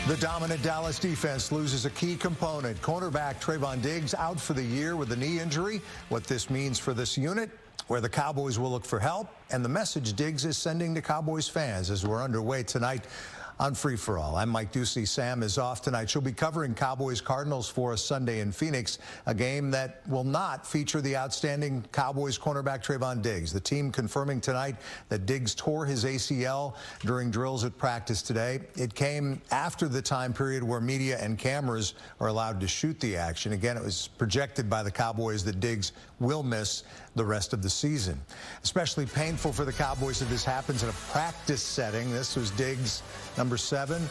The dominant Dallas defense loses a key component. Cornerback Trevon Diggs out for the year with a knee injury. What this means for this unit, where the Cowboys will look for help, and the message Diggs is sending to Cowboys fans as we're underway tonight on Free For All. I'm Mike Doocy. Sam is off tonight. She'll be covering Cowboys-Cardinals for us Sunday in Phoenix, a game that will not feature the outstanding Cowboys cornerback Trevon Diggs. The team confirming tonight that Diggs tore his ACL during drills at practice today. It came after the time period where media and cameras are allowed to shoot the action. Again, it was projected by the Cowboys that Diggs will miss the rest of the season. Especially painful for the Cowboys that this happens in a practice setting. This was Diggs, number 7,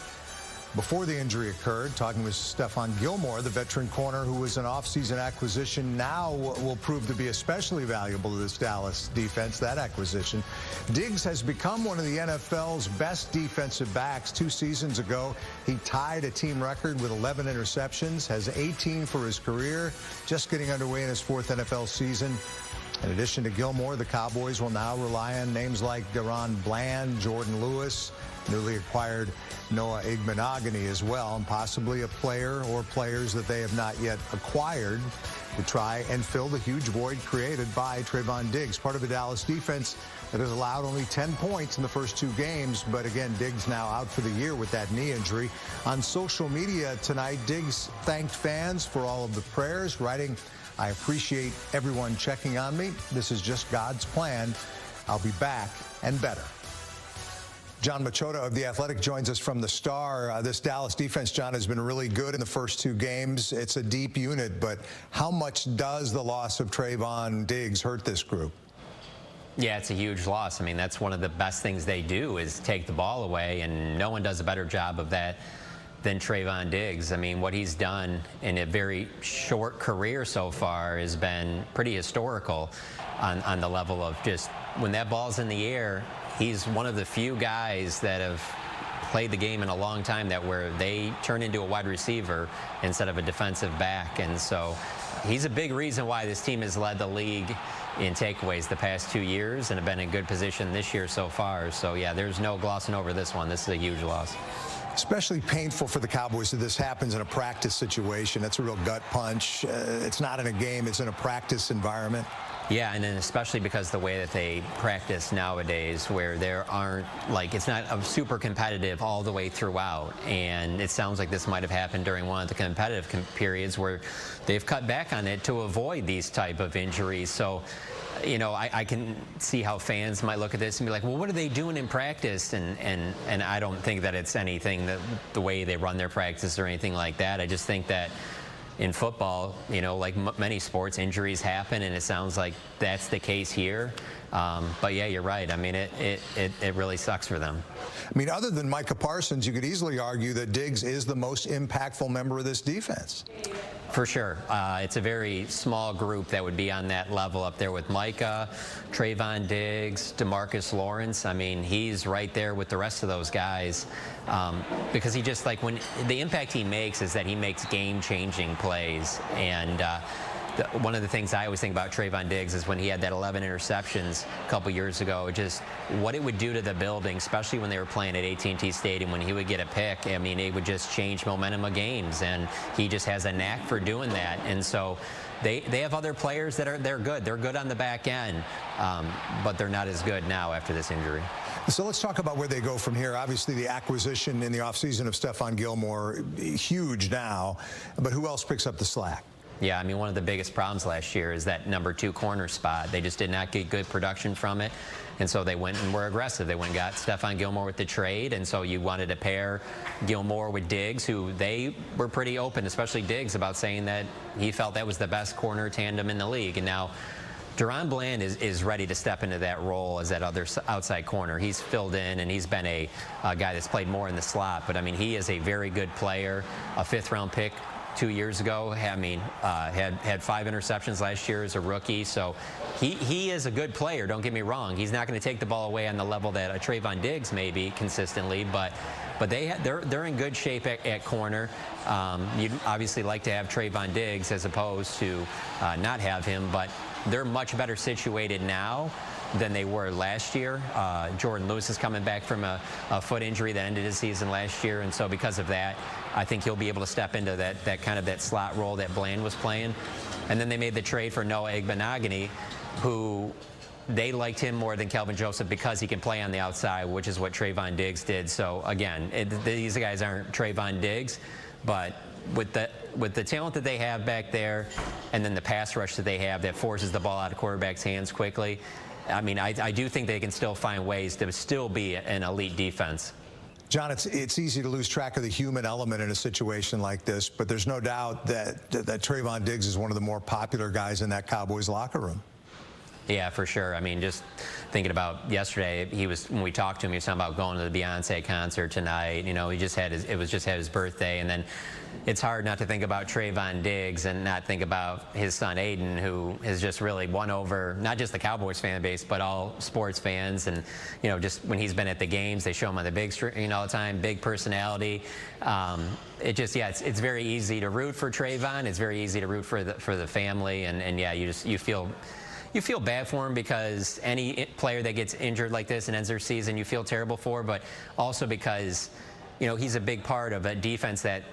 before the injury occurred. Talking with Trevon Gilmore, the veteran corner who was an offseason acquisition, now will prove to be especially valuable to this Dallas defense, that acquisition. Diggs has become one of the NFL's best defensive backs. 2 seasons ago, he tied a team record with 11 interceptions, has 18 for his career, just getting underway in his 4th NFL season. In addition to Gilmore, the Cowboys will now rely on names like Deron Bland, Jordan Lewis, newly acquired Noah Igbenogany as well, and possibly a player or players that they have not yet acquired to try and fill the huge void created by Trevon Diggs. Part of the Dallas defense that has allowed only 10 points in the first 2 games, but again, Diggs now out for the year with that knee injury. On social media tonight, Diggs thanked fans for all of the prayers, writing, "I appreciate everyone checking on me. This is just God's plan. I'll be back and better." John Machota of The Athletic joins us from the Star. This Dallas defense, John, has been really good in the first 2 games. It's a deep unit, but how much does the loss of Trevon Diggs hurt this group? Yeah, it's a huge loss. I mean, that's one of the best things they do is take the ball away, and no one does a better job of that than Trevon Diggs. I mean, what he's done in a very short career so far has been pretty historical on the level of just when that ball's in the air. He's one of the few guys that have played the game in a long time that where they turn into a wide receiver instead of a defensive back. And so he's a big reason why this team has led the league in takeaways the past 2 years and have been in good position this year so far. So, yeah, there's no glossing over this one. This is a huge loss. Especially painful for the Cowboys that this happens in a practice situation. That's a real gut punch. It's not in a game. It's in a practice environment. Yeah, and then especially because the way that they practice nowadays, where there aren't, like, it's not a super competitive all the way throughout. And it sounds like this might have happened during one of the competitive periods where they've cut back on it to avoid these type of injuries. So, you know, I can see how fans might look at this and be like, well, what are they doing in practice? And I don't think that it's anything that the way they run their practice or anything like that. I just think that in football, you know, like many sports, injuries happen, and it sounds like that's the case here. But yeah, you're right. I mean, it really sucks for them. I mean, other than Micah Parsons, you could easily argue that Diggs is the most impactful member of this defense. For sure. It's a very small group that would be on that level up there with Micah, Trevon Diggs, DeMarcus Lawrence. I mean, he's right there with the rest of those guys because he just, like, when the impact he makes is that he makes game-changing plays. And one of the things I always think about Trevon Diggs is when he had that 11 interceptions a couple years ago, just what it would do to the building, especially when they were playing at AT&T Stadium, when he would get a pick. I mean, it would just change momentum of games, and he just has a knack for doing that. And so they have other players that they're good. They're good on the back end, but they're not as good now after this injury. So let's talk about where they go from here. Obviously, the acquisition in the offseason of Trevon Gilmore, huge now, but who else picks up the slack? Yeah, I mean, one of the biggest problems last year is that number 2 corner spot. They just did not get good production from it, and so they went and were aggressive. They went and got Trevon Gilmore with the trade, and so you wanted to pair Gilmore with Diggs, who they were pretty open, especially Diggs, about saying that he felt that was the best corner tandem in the league. And now Deron Bland is ready to step into that role as that other outside corner. He's filled in, and he's been a guy that's played more in the slot. But, I mean, he is a very good player, a 5th-round pick 2 years ago. I mean, had 5 interceptions last year as a rookie. So he is a good player, don't get me wrong. He's not going to take the ball away on the level that a Trevon Diggs may be consistently, but they're in good shape at corner. You'd obviously like to have Trevon Diggs as opposed to not have him, but they're much better situated now than they were last year. Jordan Lewis is coming back from a foot injury that ended his season last year, and so because of that, I think he'll be able to step into that kind of that slot role that Bland was playing. And then they made the trade for Noah Igbenogany, who they liked him more than Kelvin Joseph because he can play on the outside, which is what Trevon Diggs did. So again, these guys aren't Trevon Diggs, but with the talent that they have back there, and then the pass rush that they have that forces the ball out of quarterbacks' hands quickly, I mean, I do think they can still find ways to still be an elite defense. John, it's easy to lose track of the human element in a situation like this, but there's no doubt that Trevon Diggs is one of the more popular guys in that Cowboys locker room. Yeah, for sure. I mean, just thinking about yesterday, when we talked to him, he was talking about going to the Beyonce concert tonight. You know, it was just his birthday, and then it's hard not to think about Trevon Diggs and not think about his son Aiden, who has just really won over not just the Cowboys fan base, but all sports fans. And you know, just when he's been at the games, they show him on the big screen all the time. Big personality. It's very easy to root for Trevon. It's very easy to root for the family, and yeah, you feel bad for him because any player that gets injured like this and ends their season, you feel terrible for, but also because, you know, he's a big part of a defense that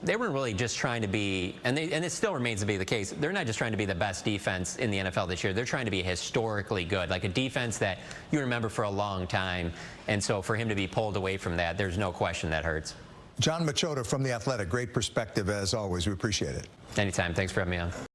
they weren't really just trying to be, and it still remains to be the case, they're not just trying to be the best defense in the NFL this year. They're trying to be historically good, like a defense that you remember for a long time. And so for him to be pulled away from that, there's no question that hurts. John Machota from The Athletic, great perspective as always. We appreciate it. Anytime. Thanks for having me on.